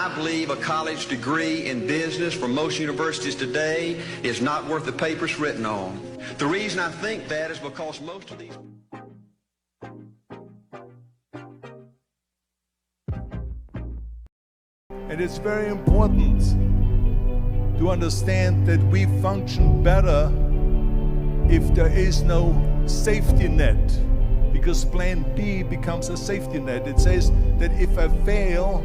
I believe a college degree in business from most universities today is not worth the paper it's written on. The reason I think that is because most of these... And it's very important to understand that we function better if there is no safety net, because plan B becomes a safety net. It says that if I fail,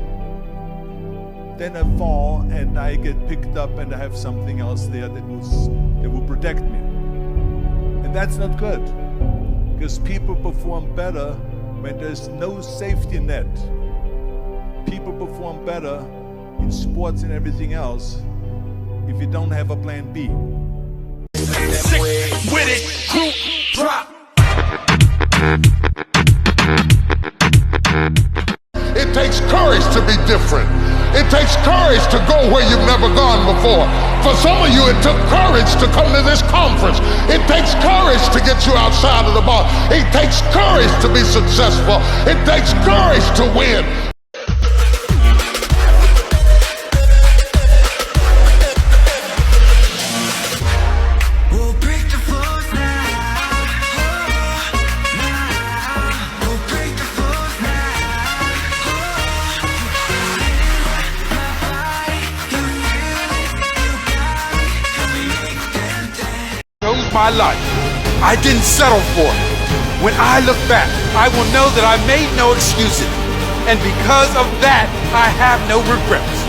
then I fall and I get picked up and I have something else there that will protect me. And that's not good, because people perform better when there's no safety net. People perform better in sports and everything else if you don't have a plan B. Sick with it, group drop. It takes courage to be different. It takes courage to go where you've never gone before. For some of you, it took courage to come to this conference. It takes courage to get you outside of the box. It takes courage to be successful. It takes courage to win. My life. I didn't settle for it. When I look back, I will know that I made no excuses. And because of that, I have no regrets.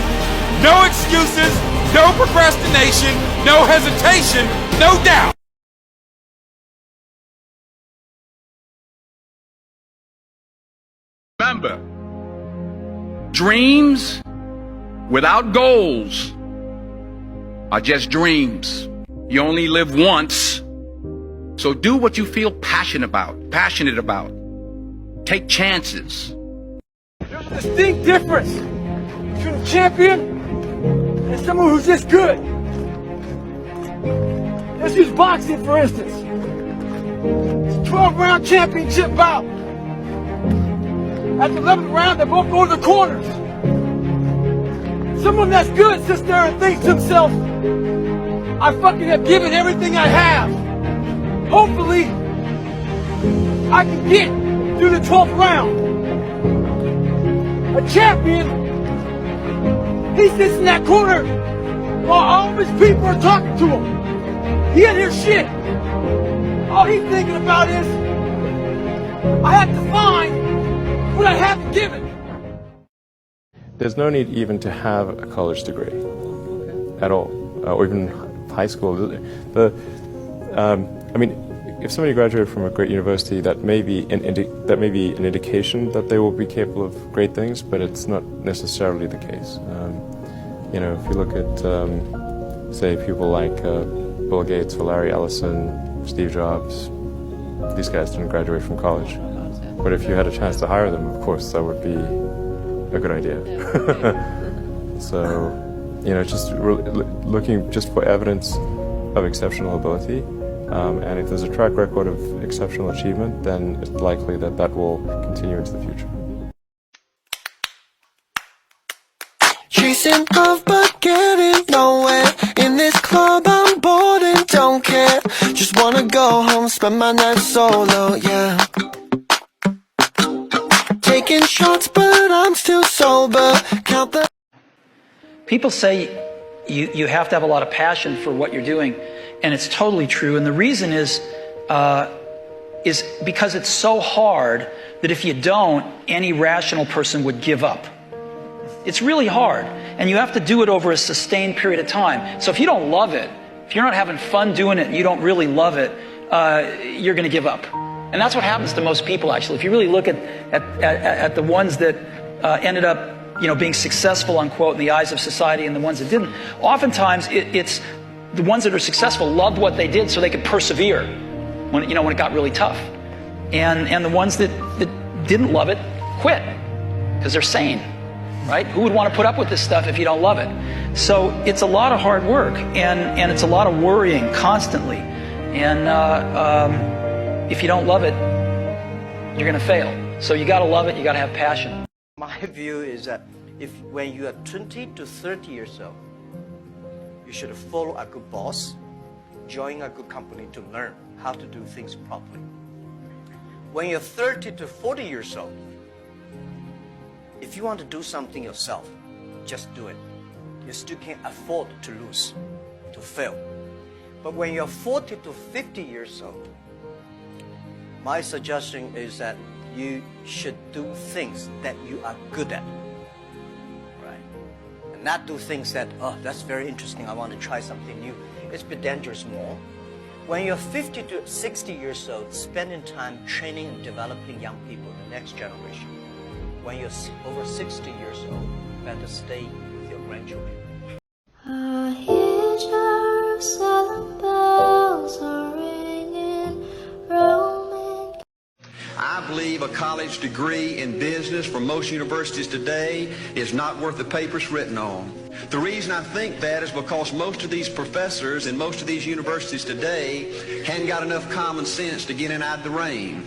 No excuses, no procrastination, no hesitation, no doubt. Remember, dreams without goals are just dreams. You only live once, so do what you feel passionate about. Take chances. There's a distinct difference between a champion and someone who's just good. Let's use boxing, for instance. It's a 12-round championship bout. At the 11th round, they both go to the corners. Someone that's good sits there and thinks to himself, I fucking have given everything I have. Hopefully, I can get through the 12th round. A champion, he sits in that corner while all of his people are talking to him. He ain't hear shit. All he's thinking about is, I have to find what I haven't given. There's no need even to have a college degree at all, or even high school. I mean, if somebody graduated from a great university, that may be an indication that they will be capable of great things, but it's not necessarily the case. You know, if you look at, say, people like Bill Gates or Larry Ellison, Steve Jobs, these guys didn't graduate from college. But if you had a chance to hire them, of course, that would be a good idea. So, you know, just looking just for evidence of exceptional ability, and if there's a track record of exceptional achievement, then it's likely that that will continue into the future. Chasing love but getting nowhere. In this club I'm bored and don't care. Just wanna go home, spend my night solo, yeah. Taking shots but I'm still sober. Count the... People say you have to have a lot of passion for what you're doing, and it's totally true. And the reason is because it's so hard that if you don't, any rational person would give up. It's really hard, and you have to do it over a sustained period of time. So if you don't love it, if you're not having fun doing it, and you don't really love it, you're going to give up. And that's what happens to most people, actually. If you really look at the ones that ended up, you know, being successful, unquote, in the eyes of society, and the ones that didn't, oftentimes it's the ones that are successful loved what they did so they could persevere when it got really tough. And the ones that didn't love it quit because they're sane, right? Who would want to put up with this stuff if you don't love it? So it's a lot of hard work, and it's a lot of worrying constantly. And if you don't love it, you're going to fail. So you got to love it. You got to have passion. My view is that When you are 20 to 30 years old, you should follow a good boss, join a good company to learn how to do things properly. When you're 30 to 40 years old, if you want to do something yourself, just do it. You still can't afford to lose, to fail. But when you're 40 to 50 years old, my suggestion is that you should do things that you are good at, right? And not do things that, oh, that's very interesting, I want to try something new. It's a bit dangerous more. When you're 50 to 60 years old, spending time training and developing young people, the next generation. When you're over 60 years old, better stay with your grandchildren. I hear Jerusalem bells are ringing, roaming. I believe a college degree in business from most universities today is not worth the paper it's written on. The reason I think that is because most of these professors in most of these universities today hadn't got enough common sense to get in out of the rain.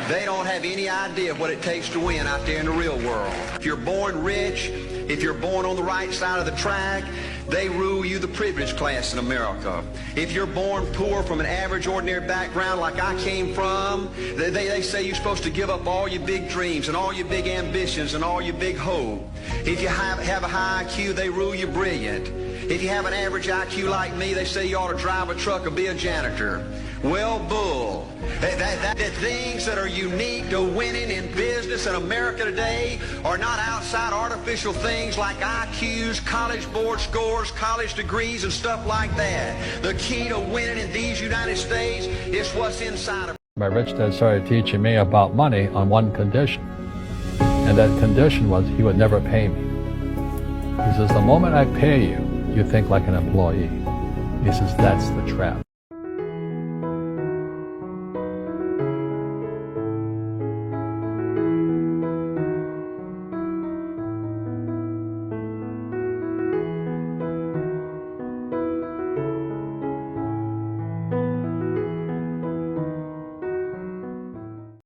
They don't have any idea what it takes to win out there in the real world. If you're born rich, if you're born on the right side of the track, they rule you the privileged class in America. If you're born poor from an average, ordinary background like I came from, they say you're supposed to give up all your big dreams and all your big ambitions and all your big hope. If you have a high IQ, they rule you brilliant. If you have an average IQ like me, they say you ought to drive a truck or be a janitor. Well, bull. The things that are unique to winning in business in America today are not outside artificial things like IQs, college board scores, college degrees, and stuff like that. The key to winning in these United States is what's inside of. My rich dad started teaching me about money on one condition. And that condition was he would never pay me. He says, the moment I pay you, you think like an employee. He says, that's the trap.